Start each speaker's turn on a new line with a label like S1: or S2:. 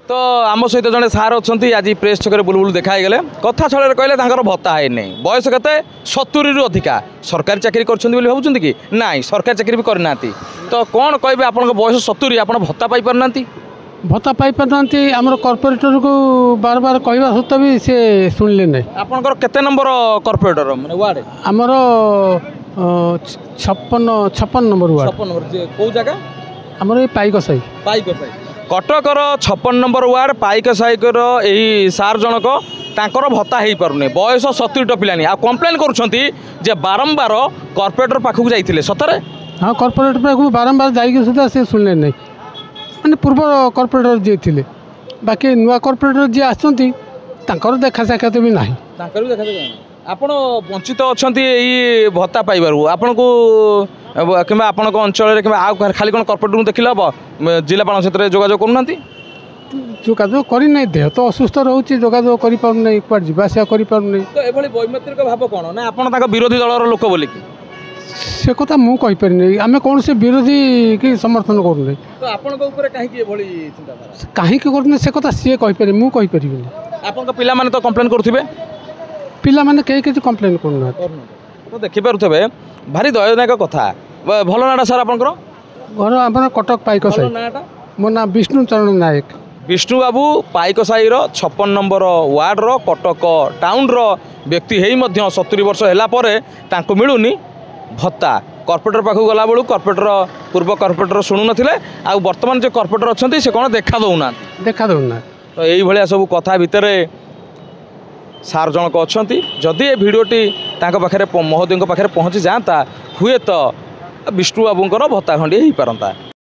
S1: तो आम सहित जड़े सार अच्छा आज प्रेस छक बुलबुल देखाई गले कथा छल कहले भत्ता है नहीं बयस के 70 रु अधिका सरकारी चाकरी कर कि ना सरकारी चाकरी भी करना तो कौन कहे आप बयस 70 आप भत्ता पाई पारना
S2: भत्ता पाई पारना आम कॉर्पोरेटर को बार बार कहवा सत्ता भी सी शुणिले ना
S1: आपंकर केते नंबर कॉर्पोरेटर माने वार्ड
S2: आमर 56 नंबर वार्ड
S1: 56 नंबर कौ जगह
S2: आमर पाइकसाई
S1: कटकर 56 नंबर वार्ड पाइकसाईकर यही सार जनक तांकर भत्ता हो पारे बयस 70 टपिलानी आ कंप्लेन कर बारंबार कॉर्पोरेटर पाखक जाइए सतरे
S2: हाँ कॉर्पोरेटर पाखक बारंबार जाइए सुधा से शुणिले ना माने पूर्व कॉर्पोरेटर जी थे बाकी नुआ कॉर्पोरेटर जी आसती देखा साक्षात भी ना
S1: आपण वंचित अच्छा यही भत्ता पाइबार आपन को कि आपण अंचल खाली कौन कॉर्पोरेटर देखिले हम जिलापाल क्षेत्र में जोगाजोग करना
S2: जोगाजोग करना देह तो असुस्थ रोचे जोगाजोग कर जावासा कर तो
S1: वैमत्रिक भाव कौन ना आप विरोधी दलर लोक बोलिकी
S2: से कथा मु कहीपरि आम कौन से विरोधी की समर्थन करूँ
S1: तो आपण
S2: कहीं कर से कथा सी कहीपर मु कहीपरि
S1: आप पिला माने तो कंप्लेन करुवे
S2: पिला माने कहीं किसी कंप्लेन करना
S1: तो देखिपे भारी दयदायक कथा भल नाटा सार आप
S2: घर आम कटक पाइकसाई मो ना विष्णु चरण नायक
S1: विष्णु बाबू पाइकसाई 56 नंबर वार्ड कटक टाउन व्यक्ति हो 70 वर्ष है मिलूनी भत्ता कॉर्पोरेटर पाखक गला बेलू कॉर्पोरेटर पूर्व कॉर्पोरेटर शुणु नथिले आ वर्तमान जो कॉर्पोरेटर अच्छा से कौन देखा दौना तो यही भाया सब कथा भितर सार जनक अच्छा जदि ये भिडटी पाखे महोदय पाखे पहुँची जाता हुए तो विष्णु बाबूंर भत्ता खंडी हो पारंता।